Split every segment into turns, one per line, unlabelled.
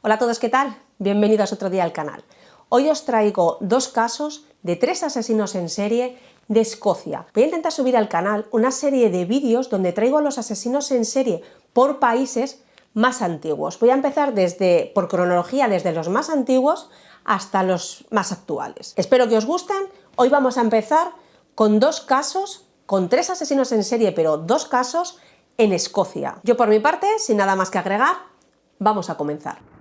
Hola a todos, ¿qué tal? Bienvenidos otro día al canal. Hoy os traigo dos casos de 3 asesinos en serie de Escocia. Voy a intentar subir al canal una serie de vídeos donde traigo a los asesinos en serie por países más antiguos. Voy a empezar por cronología, desde los más antiguos hasta los más actuales. Espero que os gusten. Hoy vamos a empezar con dos casos, con 3 asesinos en serie, pero 2 casos en Escocia. Yo por mi parte, sin nada más que agregar, vamos a comenzar.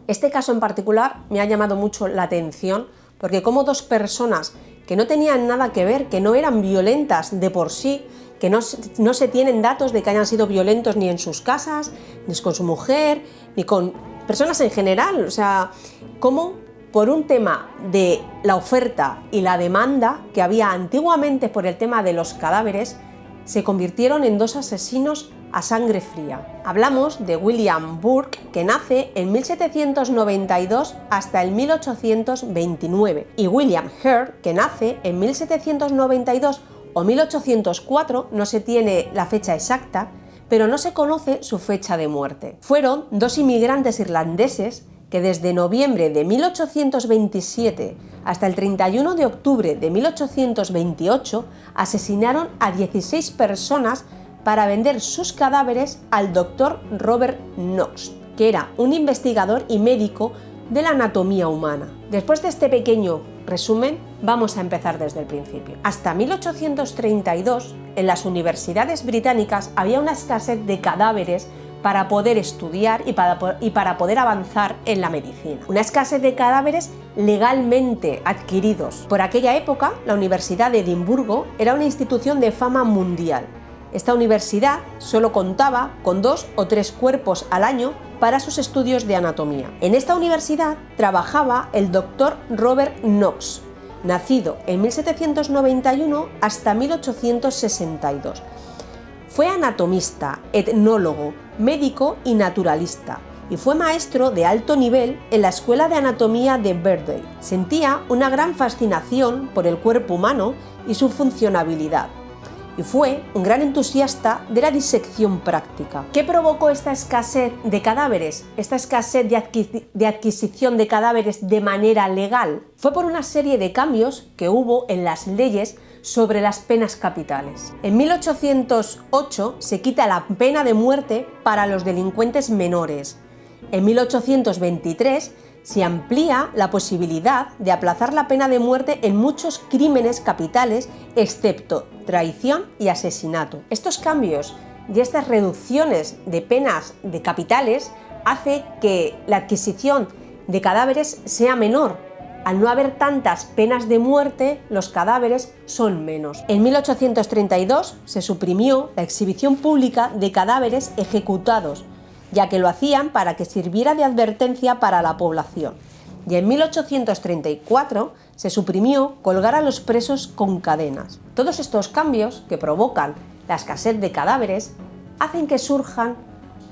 Este caso en particular me ha llamado mucho la atención porque como 2 personas que no tenían nada que ver, que no eran violentas de por sí, que no se tienen datos de que hayan sido violentos ni en sus casas, ni con su mujer, ni con personas en general, o sea, como por un tema de la oferta y la demanda que había antiguamente por el tema de los cadáveres, se convirtieron en 2 asesinos a sangre fría. Hablamos de William Burke, que nace en 1792 hasta el 1829, y William Hare, que nace en 1792 o 1804, no se tiene la fecha exacta, pero no se conoce su fecha de muerte. Fueron 2 inmigrantes irlandeses que desde noviembre de 1827 hasta el 31 de octubre de 1828 asesinaron a 16 personas para vender sus cadáveres al doctor Robert Knox, que era un investigador y médico de la anatomía humana. Después de este pequeño resumen, vamos a empezar desde el principio. Hasta 1832, en las universidades británicas había una escasez de cadáveres para poder estudiar y para poder avanzar en la medicina. Una escasez de cadáveres legalmente adquiridos. Por aquella época, la Universidad de Edimburgo era una institución de fama mundial. Esta universidad solo contaba con 2 o 3 cuerpos al año para sus estudios de anatomía. En esta universidad trabajaba el doctor Robert Knox, nacido en 1791 hasta 1862. Fue anatomista, etnólogo, médico y naturalista, y fue maestro de alto nivel en la Escuela de Anatomía de Birkbeck. Sentía una gran fascinación por el cuerpo humano y su funcionabilidad, y fue un gran entusiasta de la disección práctica. ¿Qué provocó esta escasez de cadáveres? Esta escasez de adquisición de cadáveres de manera legal. Fue por una serie de cambios que hubo en las leyes sobre las penas capitales. En 1808 se quita la pena de muerte para los delincuentes menores. En 1823 se amplía la posibilidad de aplazar la pena de muerte en muchos crímenes capitales, excepto traición y asesinato. Estos cambios y estas reducciones de penas de capitales hace que la adquisición de cadáveres sea menor. Al no haber tantas penas de muerte, los cadáveres son menos. En 1832 se suprimió la exhibición pública de cadáveres ejecutados, ya que lo hacían para que sirviera de advertencia para la población. Y en 1834 se suprimió colgar a los presos con cadenas. Todos estos cambios que provocan la escasez de cadáveres hacen que surjan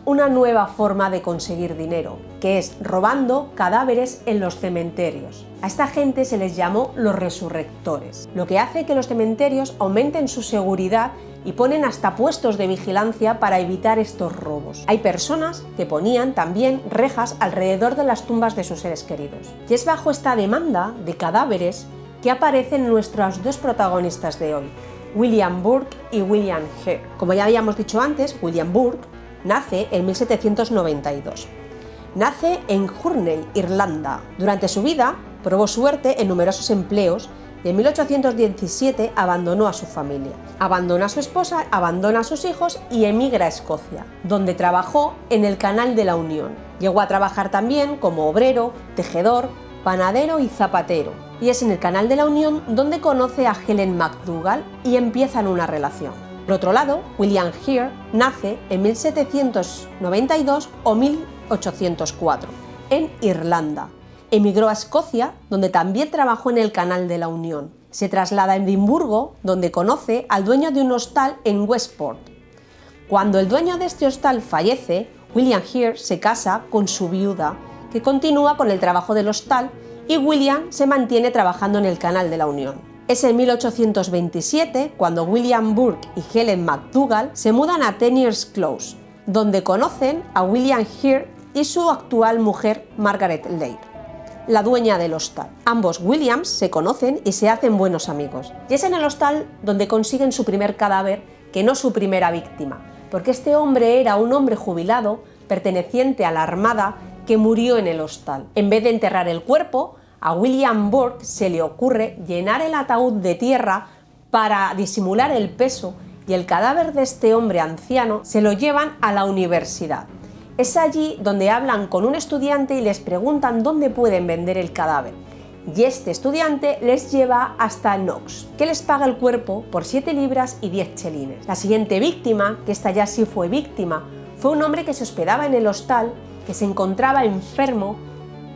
una nueva forma de conseguir dinero, que es robando cadáveres en los cementerios. A esta gente se les llamó los resurrectores, lo que hace que los cementerios aumenten su seguridad y ponen hasta puestos de vigilancia para evitar estos robos. Hay personas que ponían también rejas alrededor de las tumbas de sus seres queridos. Y es bajo esta demanda de cadáveres que aparecen nuestros 2 protagonistas de hoy, William Burke y William Hare. Como ya habíamos dicho antes, William Burke nace en 1792. Nace en Hurney, Irlanda. Durante su vida probó suerte en numerosos empleos y en 1817 abandonó a su familia. Abandona a su esposa, abandona a sus hijos y emigra a Escocia, donde trabajó en el Canal de la Unión. Llegó a trabajar también como obrero, tejedor, panadero y zapatero. Y es en el Canal de la Unión donde conoce a Helen McDougall y empiezan una relación. Por otro lado, William Hare nace en 1792 o 1804 en Irlanda. Emigró a Escocia, donde también trabajó en el Canal de la Unión. Se traslada a Edimburgo, donde conoce al dueño de un hostal en Westport. Cuando el dueño de este hostal fallece, William Hare se casa con su viuda, que continúa con el trabajo del hostal, y William se mantiene trabajando en el Canal de la Unión. Es en 1827 cuando William Burke y Helen McDougall se mudan a Teniers Close, donde conocen a William Hare y su actual mujer Margaret Leigh, la dueña del hostal. Ambos Williams se conocen y se hacen buenos amigos. Y es en el hostal donde consiguen su primer cadáver, que no su primera víctima, porque este hombre era un hombre jubilado perteneciente a la Armada que murió en el hostal. En vez de enterrar el cuerpo, a William Burke se le ocurre llenar el ataúd de tierra para disimular el peso, y el cadáver de este hombre anciano se lo llevan a la universidad. Es allí donde hablan con un estudiante y les preguntan dónde pueden vender el cadáver. Y este estudiante les lleva hasta Knox, que les paga el cuerpo por 7 libras y 10 chelines. La siguiente víctima, que esta ya sí fue víctima, fue un hombre que se hospedaba en el hostal, que se encontraba enfermo,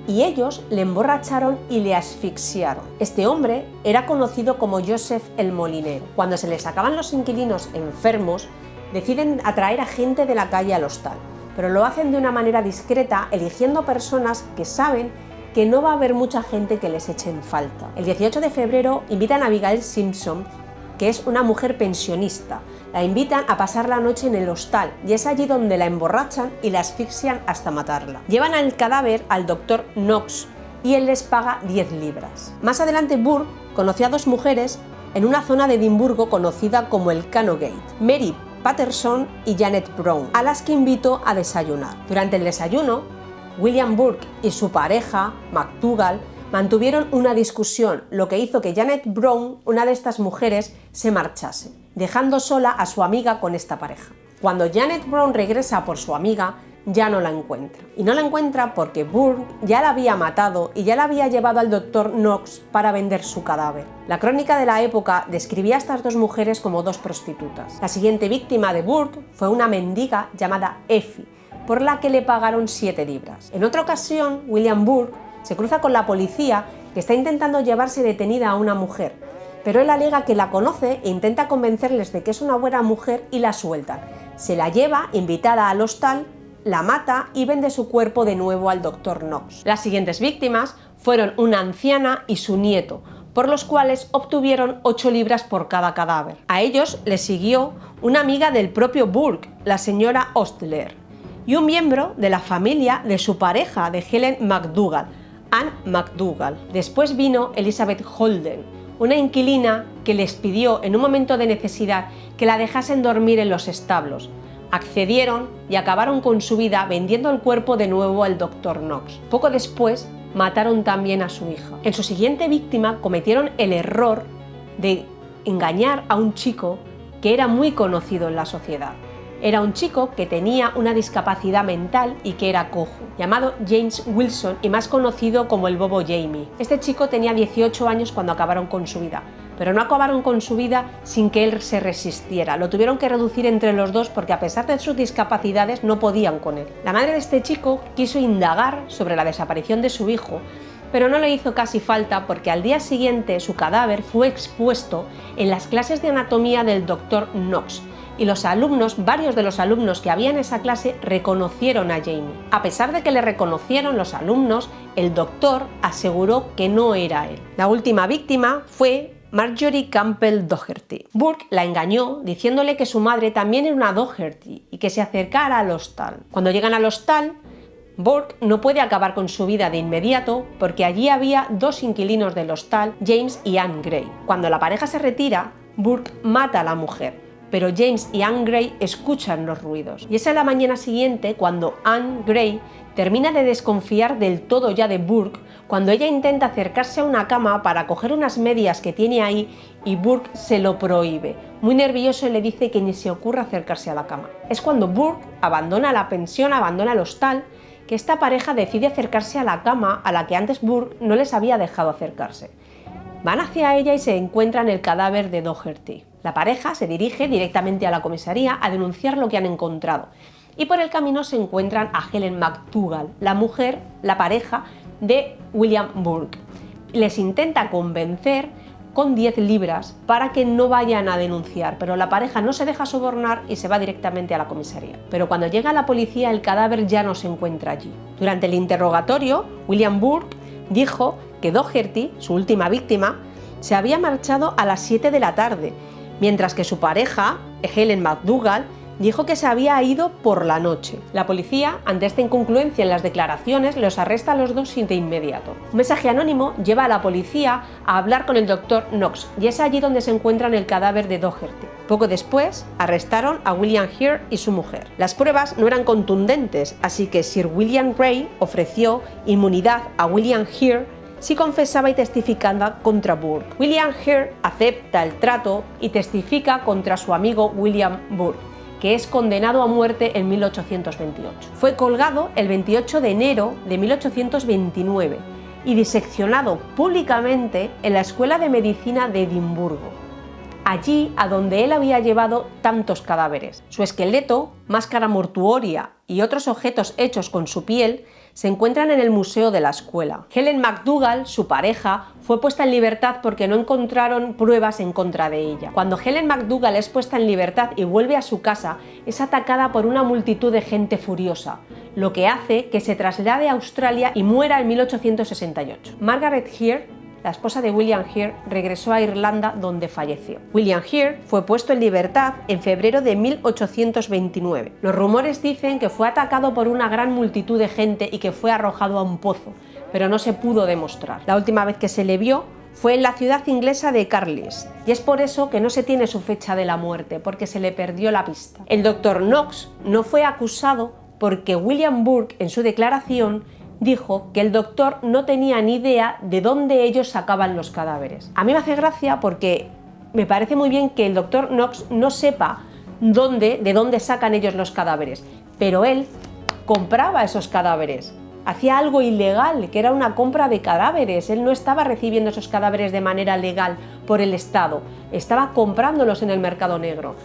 y ellos le emborracharon y le asfixiaron. Este hombre era conocido como Joseph el Molinero. Cuando se les sacaban los inquilinos enfermos, deciden atraer a gente de la calle al hostal, pero lo hacen de una manera discreta, eligiendo personas que saben que no va a haber mucha gente que les eche en falta. El 18 de febrero invitan a Abigail Simpson, que es una mujer pensionista. La invitan a pasar la noche en el hostal y es allí donde la emborrachan y la asfixian hasta matarla. Llevan el cadáver al doctor Knox y él les paga 10 libras. Más adelante Burke conoció a 2 mujeres en una zona de Edimburgo conocida como el Canongate, Mary Patterson y Janet Brown, a las que invitó a desayunar. Durante el desayuno, William Burke y su pareja, McDougall, mantuvieron una discusión, lo que hizo que Janet Brown, una de estas mujeres, se marchase, dejando sola a su amiga con esta pareja. Cuando Janet Brown regresa por su amiga, ya no la encuentra. Y no la encuentra porque Burke ya la había matado y ya la había llevado al doctor Knox para vender su cadáver. La crónica de la época describía a estas 2 mujeres como 2 prostitutas. La siguiente víctima de Burke fue una mendiga llamada Effie, por la que le pagaron 7 libras. En otra ocasión, William Burke se cruza con la policía, que está intentando llevarse detenida a una mujer, pero él alega que la conoce e intenta convencerles de que es una buena mujer y la sueltan. Se la lleva invitada al hostal, la mata y vende su cuerpo de nuevo al doctor Knox. Las siguientes víctimas fueron una anciana y su nieto, por los cuales obtuvieron 8 libras por cada cadáver. A ellos les siguió una amiga del propio Burke, la señora Ostler, y un miembro de la familia de su pareja, de Helen McDougall, Anne McDougall. Después vino Elizabeth Holden, una inquilina que les pidió en un momento de necesidad que la dejasen dormir en los establos. Accedieron y acabaron con su vida vendiendo el cuerpo de nuevo al doctor Knox. Poco después mataron también a su hija. En su siguiente víctima cometieron el error de engañar a un chico que era muy conocido en la sociedad. Era un chico que tenía una discapacidad mental y que era cojo, llamado James Wilson y más conocido como el Bobo Jamie. Este chico tenía 18 años cuando acabaron con su vida, pero no acabaron con su vida sin que él se resistiera. Lo tuvieron que reducir entre los dos porque a pesar de sus discapacidades no podían con él. La madre de este chico quiso indagar sobre la desaparición de su hijo, pero no le hizo casi falta porque al día siguiente su cadáver fue expuesto en las clases de anatomía del doctor Knox. Y los alumnos, varios de los alumnos que había en esa clase, reconocieron a Jamie. A pesar de que le reconocieron los alumnos, el doctor aseguró que no era él. La última víctima fue Marjorie Campbell Doherty. Burke la engañó diciéndole que su madre también era una Doherty y que se acercara al hostal. Cuando llegan al hostal, Burke no puede acabar con su vida de inmediato porque allí había 2 inquilinos del hostal, James y Anne Gray. Cuando la pareja se retira, Burke mata a la mujer, pero James y Anne Gray escuchan los ruidos. Y es a la mañana siguiente cuando Anne Gray termina de desconfiar del todo ya de Burke, cuando ella intenta acercarse a una cama para coger unas medias que tiene ahí y Burke se lo prohíbe. Muy nervioso le dice que ni se ocurra acercarse a la cama. Es cuando Burke abandona la pensión, abandona el hostal, que esta pareja decide acercarse a la cama a la que antes Burke no les había dejado acercarse. Van hacia ella y se encuentran el cadáver de Doherty. La pareja se dirige directamente a la comisaría a denunciar lo que han encontrado y por el camino se encuentran a Helen McDougall, la mujer, la pareja de William Burke. Les intenta convencer con 10 libras para que no vayan a denunciar, pero la pareja no se deja sobornar y se va directamente a la comisaría. Pero cuando llega la policía, el cadáver ya no se encuentra allí. Durante el interrogatorio, William Burke dijo que Doherty, su última víctima, se había marchado a las 7 de la tarde, mientras que su pareja, Helen McDougal, dijo que se había ido por la noche. La policía, ante esta incongruencia en las declaraciones, los arresta a los dos de inmediato. Un mensaje anónimo lleva a la policía a hablar con el Dr. Knox y es allí donde se encuentran el cadáver de Doherty. Poco después, arrestaron a William Heard y su mujer. Las pruebas no eran contundentes, así que Sir William Grey ofreció inmunidad a William Heard si confesaba y testificaba contra Burke. William Heard acepta el trato y testifica contra su amigo William Burke, que es condenado a muerte en 1828. Fue colgado el 28 de enero de 1829 y diseccionado públicamente en la Escuela de Medicina de Edimburgo, allí a donde él había llevado tantos cadáveres. Su esqueleto, máscara mortuoria y otros objetos hechos con su piel se encuentran en el museo de la escuela. Helen McDougal, su pareja, fue puesta en libertad porque no encontraron pruebas en contra de ella. Cuando Helen McDougal es puesta en libertad y vuelve a su casa, es atacada por una multitud de gente furiosa, lo que hace que se traslade a Australia y muera en 1868. Margaret Heard, la esposa de William Heard, regresó a Irlanda, donde falleció. William Heard fue puesto en libertad en febrero de 1829. Los rumores dicen que fue atacado por una gran multitud de gente y que fue arrojado a un pozo, pero no se pudo demostrar. La última vez que se le vio fue en la ciudad inglesa de Carlisle, y es por eso que no se tiene su fecha de la muerte, porque se le perdió la pista. El Dr. Knox no fue acusado porque William Burke, en su declaración, dijo que el doctor no tenía ni idea de dónde ellos sacaban los cadáveres. A mí me hace gracia porque me parece muy bien que el doctor Knox no sepa de dónde sacan ellos los cadáveres, pero él compraba esos cadáveres. Hacía algo ilegal, que era una compra de cadáveres. Él no estaba recibiendo esos cadáveres de manera legal por el Estado, estaba comprándolos en el mercado negro.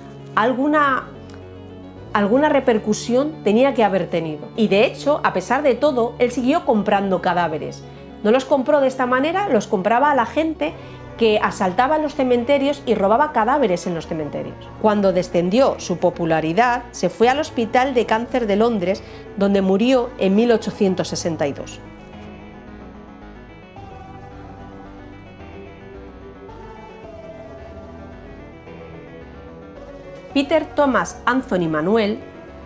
Alguna repercusión tenía que haber tenido. Y de hecho, a pesar de todo, él siguió comprando cadáveres. No los compró de esta manera, los compraba a la gente que asaltaba los cementerios y robaba cadáveres en los cementerios. Cuando descendió su popularidad, se fue al Hospital de Cáncer de Londres, donde murió en 1862. Peter Thomas Anthony Manuel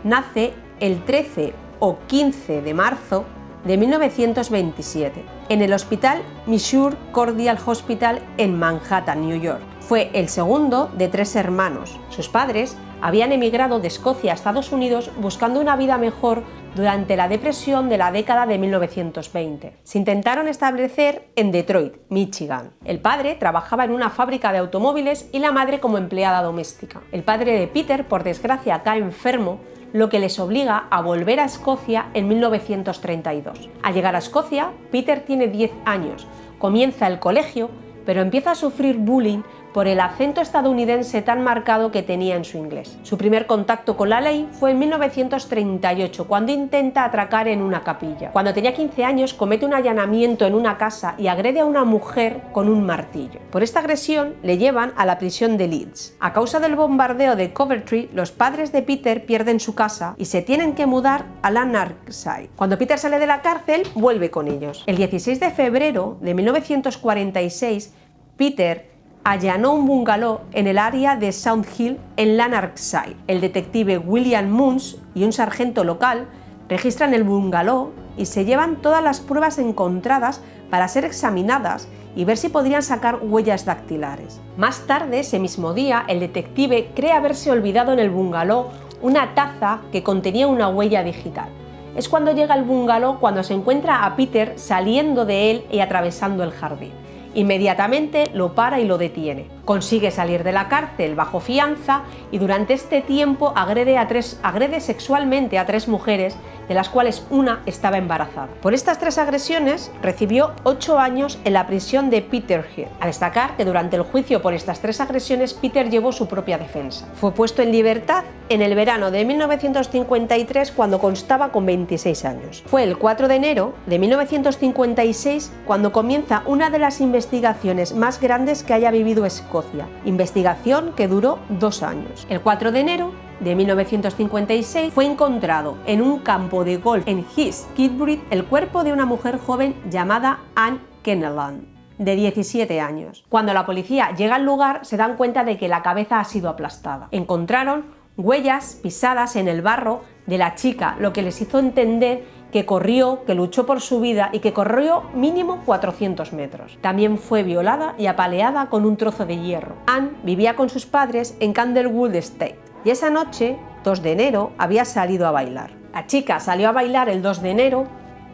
nace el 13 o 15 de marzo de 1927 en el Hospital Missouri Cordial Hospital en Manhattan, New York. Fue el segundo de 3 hermanos. Sus padres habían emigrado de Escocia a Estados Unidos buscando una vida mejor durante la depresión de la década de 1920. Se intentaron establecer en Detroit, Michigan. El padre trabajaba en una fábrica de automóviles y la madre como empleada doméstica. El padre de Peter, por desgracia, cae enfermo, lo que les obliga a volver a Escocia en 1932. Al llegar a Escocia, Peter tiene 10 años, comienza el colegio, pero empieza a sufrir bullying por el acento estadounidense tan marcado que tenía en su inglés. Su primer contacto con la ley fue en 1938, cuando intenta atracar en una capilla. Cuando tenía 15 años, comete un allanamiento en una casa y agrede a una mujer con un martillo. Por esta agresión, le llevan a la prisión de Leeds. A causa del bombardeo de Coventry, los padres de Peter pierden su casa y se tienen que mudar a Lanarkshire. Cuando Peter sale de la cárcel, vuelve con ellos. El 16 de febrero de 1946, Peter allanó un bungalow en el área de Sound Hill en Lanarkshire. El detective William Munns y un sargento local registran el bungalow y se llevan todas las pruebas encontradas para ser examinadas y ver si podrían sacar huellas dactilares. Más tarde, ese mismo día, el detective cree haberse olvidado en el bungalow una taza que contenía una huella digital. Es cuando llega al bungalow cuando se encuentra a Peter saliendo de él y atravesando el jardín. Inmediatamente lo para y lo detiene. Consigue salir de la cárcel bajo fianza y durante este tiempo agrede sexualmente a 3 mujeres, de las cuales una estaba embarazada. Por estas 3 agresiones recibió 8 años en la prisión de Peterhead. A destacar que durante el juicio por estas 3 agresiones Peter llevó su propia defensa. Fue puesto en libertad en el verano de 1953 cuando constaba con 26 años. Fue el 4 de enero de 1956 cuando comienza una de las investigaciones más grandes que haya vivido Escocia, investigación que duró 2 años. El 4 de enero de 1956 fue encontrado en un campo de golf en East Kilbride el cuerpo de una mujer joven llamada Anne Kennelland, de 17 años. Cuando la policía llega al lugar, se dan cuenta de que la cabeza ha sido aplastada. Encontraron huellas pisadas en el barro de la chica, lo que les hizo entender que corrió, que luchó por su vida y que corrió mínimo 400 metros. También fue violada y apaleada con un trozo de hierro. Anne vivía con sus padres en Candlewood Estate y esa noche, 2 de enero, había salido a bailar. La chica salió a bailar el 2 de enero,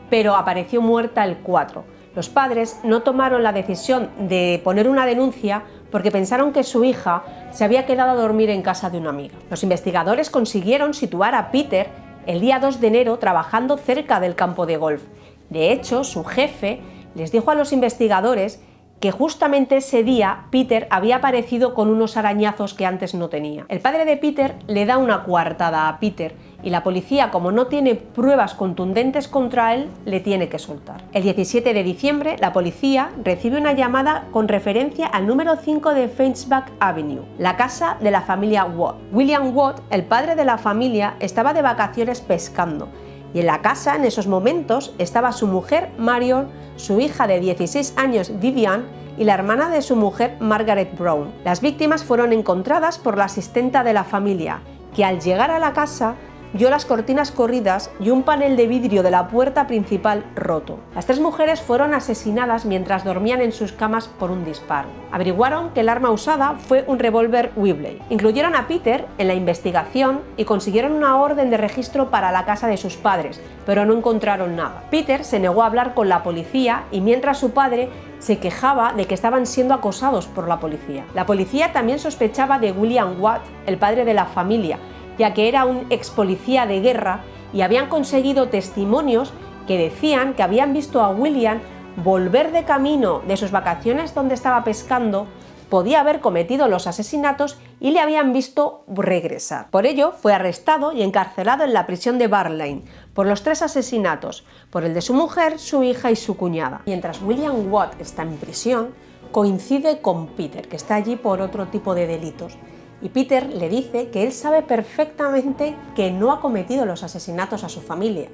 pero apareció muerta el 4. Los padres no tomaron la decisión de poner una denuncia porque pensaron que su hija se había quedado a dormir en casa de una amiga. Los investigadores consiguieron situar a Peter el día 2 de enero trabajando cerca del campo de golf. De hecho, su jefe les dijo a los investigadores que justamente ese día Peter había aparecido con unos arañazos que antes no tenía. El padre de Peter le da una coartada a Peter y la policía, como no tiene pruebas contundentes contra él, le tiene que soltar. El 17 de diciembre, la policía recibe una llamada con referencia al número 5 de Fenchback Avenue, la casa de la familia Watt. William Watt, el padre de la familia, estaba de vacaciones pescando y en la casa en esos momentos estaba su mujer Marion, su hija de 16 años Vivian y la hermana de su mujer Margaret Brown. Las víctimas fueron encontradas por la asistenta de la familia, que al llegar a la casa vio las cortinas corridas y un panel de vidrio de la puerta principal roto. Las 3 mujeres fueron asesinadas mientras dormían en sus camas por un disparo. Averiguaron que el arma usada fue un revólver Webley. Incluyeron a Peter en la investigación y consiguieron una orden de registro para la casa de sus padres, pero no encontraron nada. Peter se negó a hablar con la policía y mientras su padre se quejaba de que estaban siendo acosados por la policía. La policía también sospechaba de William Watt, el padre de la familia, ya que era un ex policía de guerra y habían conseguido testimonios que decían que habían visto a William volver de camino de sus vacaciones donde estaba pescando, podía haber cometido los asesinatos y le habían visto regresar. Por ello, fue arrestado y encarcelado en la prisión de Bar Lane por los 3 asesinatos, por el de su mujer, su hija y su cuñada. Mientras William Watt está en prisión, coincide con Peter, que está allí por otro tipo de delitos. Y Peter le dice que él sabe perfectamente que no ha cometido los asesinatos a su familia.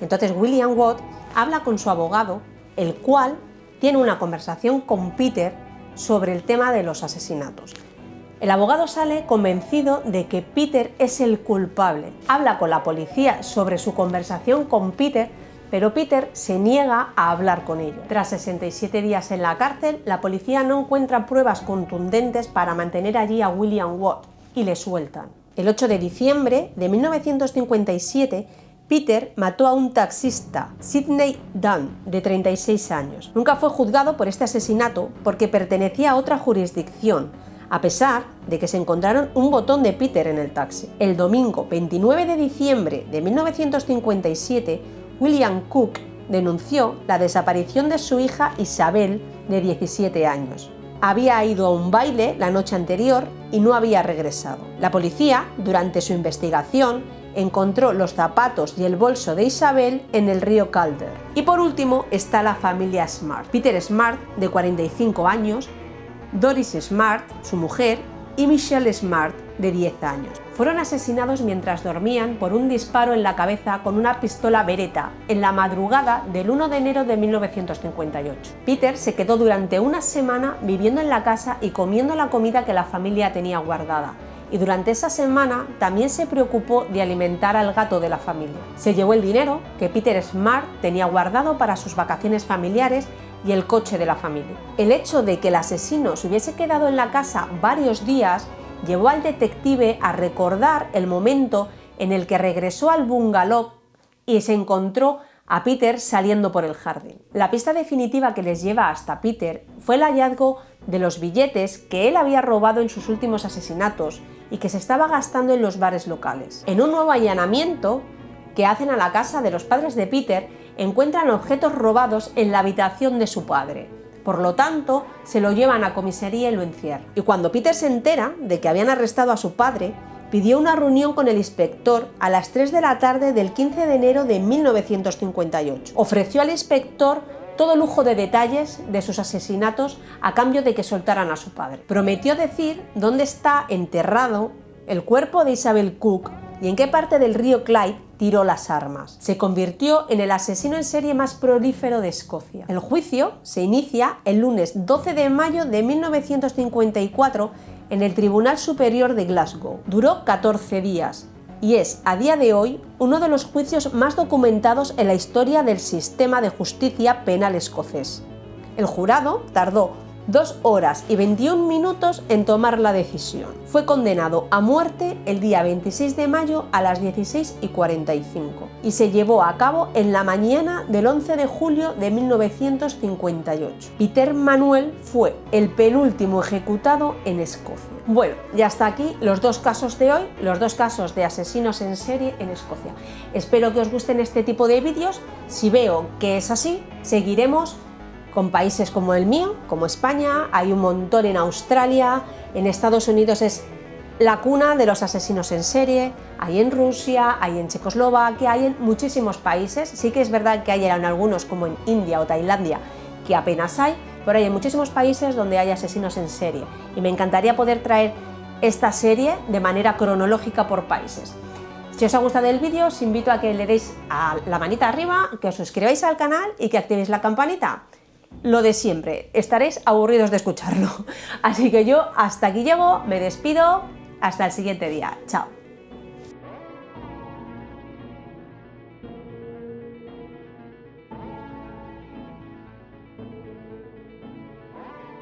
Entonces William Watt habla con su abogado, el cual tiene una conversación con Peter sobre el tema de los asesinatos. El abogado sale convencido de que Peter es el culpable. Habla con la policía sobre su conversación con Peter, pero Peter se niega a hablar con ellos. Tras 67 días en la cárcel, la policía no encuentra pruebas contundentes para mantener allí a William Watt y le sueltan. El 8 de diciembre de 1957, Peter mató a un taxista, Sidney Dunn, de 36 años. Nunca fue juzgado por este asesinato porque pertenecía a otra jurisdicción, a pesar de que se encontraron un botón de Peter en el taxi. El domingo 29 de diciembre de 1957, William Cook denunció la desaparición de su hija Isabel, de 17 años. Había ido a un baile la noche anterior y no había regresado. La policía, durante su investigación, encontró los zapatos y el bolso de Isabel en el río Calder. Y por último está la familia Smart. Peter Smart, de 45 años, Doris Smart, su mujer, y Michelle Smart, de 10 años. Fueron asesinados mientras dormían por un disparo en la cabeza con una pistola Beretta en la madrugada del 1 de enero de 1958. Peter se quedó durante una semana viviendo en la casa y comiendo la comida que la familia tenía guardada. Y durante esa semana también se preocupó de alimentar al gato de la familia. Se llevó el dinero que Peter Smart tenía guardado para sus vacaciones familiares y el coche de la familia. El hecho de que el asesino se hubiese quedado en la casa varios días llevó al detective a recordar el momento en el que regresó al bungalow y se encontró a Peter saliendo por el jardín. La pista definitiva que les lleva hasta Peter fue el hallazgo de los billetes que él había robado en sus últimos asesinatos y que se estaba gastando en los bares locales. En un nuevo allanamiento que hacen a la casa de los padres de Peter, encuentran objetos robados en la habitación de su padre. Por lo tanto, se lo llevan a comisaría y lo encierran. Y cuando Peter se entera de que habían arrestado a su padre, pidió una reunión con el inspector a las 3 de la tarde del 15 de enero de 1958. Ofreció al inspector todo lujo de detalles de sus asesinatos a cambio de que soltaran a su padre. Prometió decir dónde está enterrado el cuerpo de Isabel Cook y en qué parte del río Clyde tiró las armas. Se convirtió en el asesino en serie más prolífero de Escocia. El juicio se inicia el lunes 12 de mayo de 1954 en el Tribunal Superior de Glasgow. Duró 14 días y es, a día de hoy, uno de los juicios más documentados en la historia del sistema de justicia penal escocés. El jurado tardó 2 horas y 21 minutos en tomar la decisión. Fue condenado a muerte el día 26 de mayo a las 16:45 y se llevó a cabo en la mañana del 11 de julio de 1958. Peter Manuel fue el penúltimo ejecutado en Escocia. Bueno, y hasta aquí los 2 casos de hoy, los 2 casos de asesinos en serie en Escocia. Espero que os gusten este tipo de vídeos. Si veo que es así, seguiremos con países como el mío, como España. Hay un montón en Australia, en Estados Unidos es la cuna de los asesinos en serie, hay en Rusia, hay en Checoslovaquia, hay en muchísimos países. Sí que es verdad que hay en algunos como en India o Tailandia que apenas hay, pero hay en muchísimos países donde hay asesinos en serie y me encantaría poder traer esta serie de manera cronológica por países. Si os ha gustado el vídeo, os invito a que le deis a la manita arriba, que os suscribáis al canal y que activéis la campanita. Lo de siempre, estaréis aburridos de escucharlo. Así que yo hasta aquí llego, me despido, hasta el siguiente día. Chao.